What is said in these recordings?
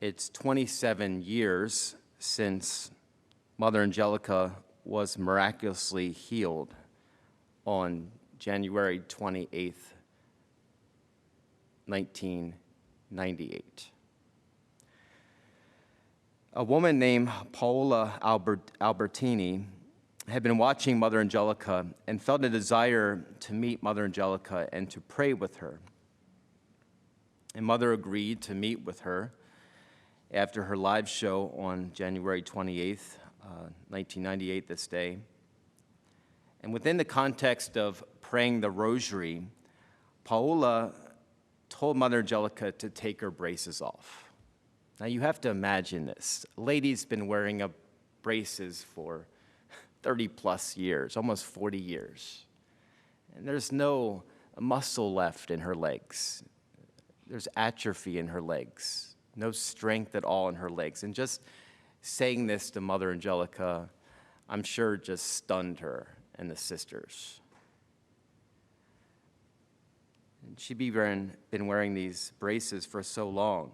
It's 27 years since Mother Angelica was miraculously healed on January 28th, 1998. A woman named Paola Albertini had been watching Mother Angelica and felt a desire to meet Mother Angelica and to pray with her. And Mother agreed to meet with her after her live show on January 28th, 1998, this day. And within the context of praying the Rosary, Paola told Mother Angelica to take her braces off. Now you have to imagine this. A lady's been wearing braces for 30 plus years, almost 40 years. And there's no muscle left in her legs. There's atrophy in her legs, no strength at all in her legs. And just saying this to Mother Angelica, I'm sure just stunned her and the sisters. And she'd been wearing these braces for so long.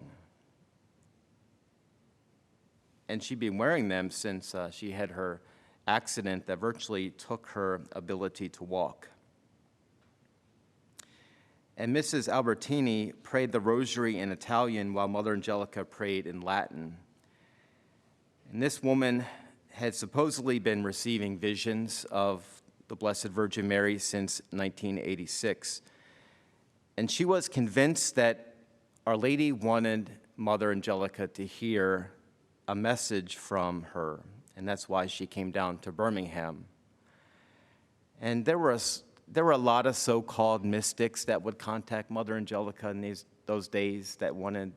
And she'd been wearing them since she had her accident that virtually took her ability to walk. And Mrs. Albertini prayed the Rosary in Italian while Mother Angelica prayed in Latin. And this woman had supposedly been receiving visions of the Blessed Virgin Mary since 1986. And she was convinced that Our Lady wanted Mother Angelica to hear a message from her. And that's why she came down to Birmingham. And there were a lot of so-called mystics that would contact Mother Angelica in those days that wanted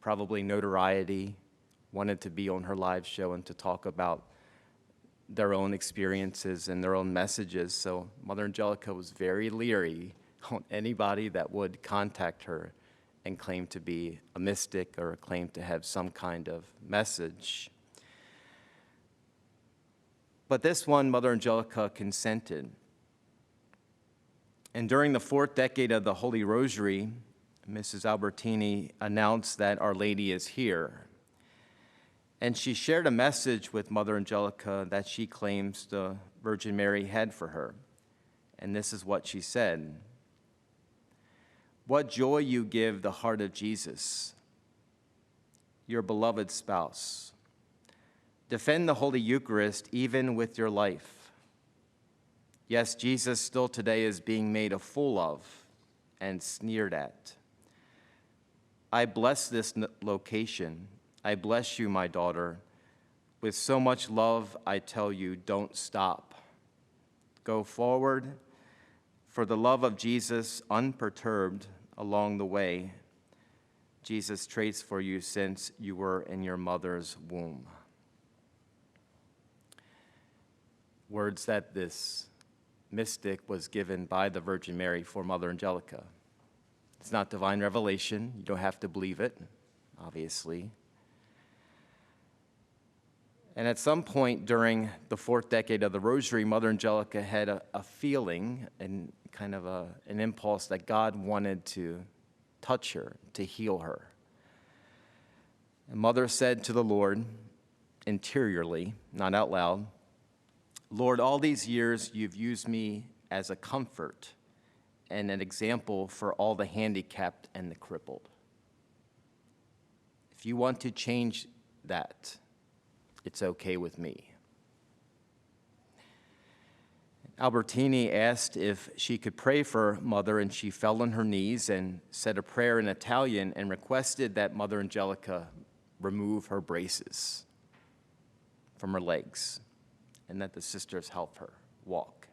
probably notoriety, wanted to be on her live show and to talk about their own experiences and their own messages. So Mother Angelica was very leery on anybody that would contact her and claim to be a mystic or claim to have some kind of message. But this one, Mother Angelica consented. And during the 4th decade of the Holy Rosary, Mrs. Albertini announced that Our Lady is here. And she shared a message with Mother Angelica that she claims the Virgin Mary had for her. And this is what she said. What joy you give the heart of Jesus, your beloved spouse. Defend the Holy Eucharist even with your life. Yes, Jesus still today is being made a fool of and sneered at. I bless this location. I bless you, my daughter. With so much love, I tell you, don't stop. Go forward, for the love of Jesus unperturbed along the way. Jesus traits for you since you were in your mother's womb. Words that this mystic was given by the Virgin Mary for Mother Angelica. It's not divine revelation. You don't have to believe it, obviously. And at some point during the 4th decade of the Rosary, Mother Angelica had a feeling and kind of an impulse that God wanted to touch her, to heal her. And Mother said to the Lord, interiorly, not out loud, Lord, all these years you've used me as a comfort and an example for all the handicapped and the crippled. If you want to change that, it's okay with me. Albertini asked if she could pray for Mother, and she fell on her knees and said a prayer in Italian and requested that Mother Angelica remove her braces from her legs and that the sisters help her walk.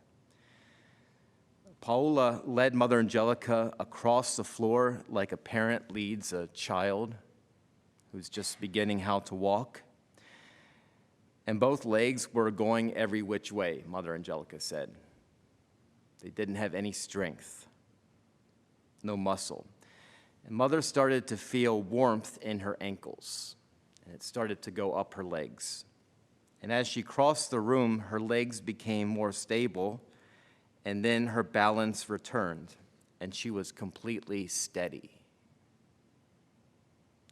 Paula led Mother Angelica across the floor like a parent leads a child who's just beginning how to walk. And both legs were going every which way, Mother Angelica said. They didn't have any strength, no muscle. And Mother started to feel warmth in her ankles, and it started to go up her legs. And as she crossed the room, her legs became more stable, and then her balance returned, and she was completely steady.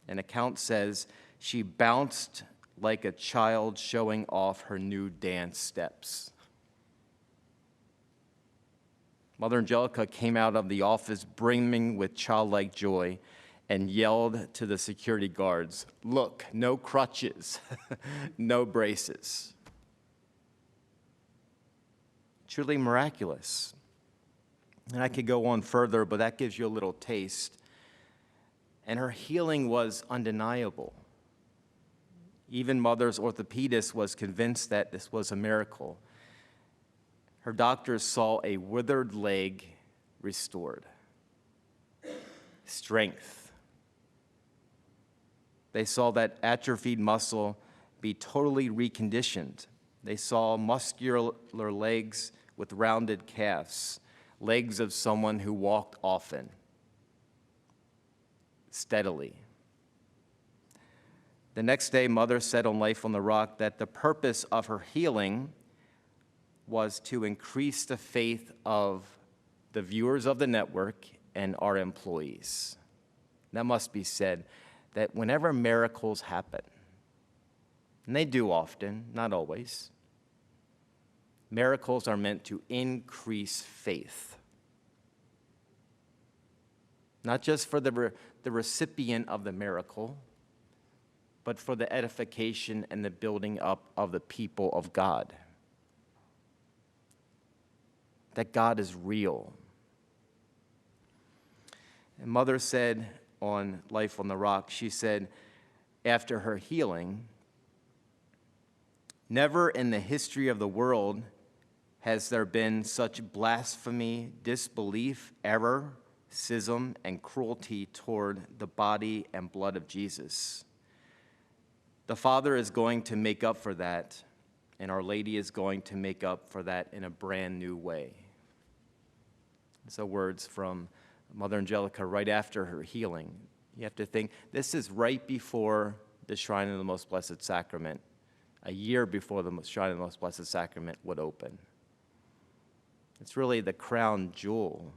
An account says she bounced like a child showing off her new dance steps. Mother Angelica came out of the office brimming with childlike joy and yelled to the security guards, "Look, no crutches, no braces." Truly miraculous. And I could go on further, but that gives you a little taste. And her healing was undeniable. Even Mother's orthopedist was convinced that this was a miracle. Her doctors saw a withered leg restored, strength. They saw that atrophied muscle be totally reconditioned. They saw muscular legs with rounded calves, legs of someone who walked often, steadily. The next day, Mother said on Life on the Rock that the purpose of her healing was to increase the faith of the viewers of the network and our employees. That must be said, that whenever miracles happen, and they do often, not always, miracles are meant to increase faith. Not just for the recipient of the miracle, but for the edification and the building up of the people of God. That God is real. And Mother said on Life on the Rock, she said, after her healing, never in the history of the world has there been such blasphemy, disbelief, error, schism, and cruelty toward the body and blood of Jesus. The Father is going to make up for that, and Our Lady is going to make up for that in a brand new way. So words from Mother Angelica right after her healing. You have to think, this is right before the Shrine of the Most Blessed Sacrament, a year before the Shrine of the Most Blessed Sacrament would open. It's really the crown jewel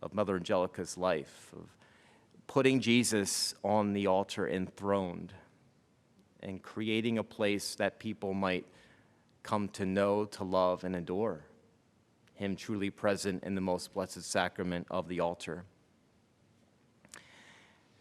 of Mother Angelica's life, of putting Jesus on the altar enthroned and creating a place that people might come to know, to love, and adore Him truly present in the Most Blessed Sacrament of the altar.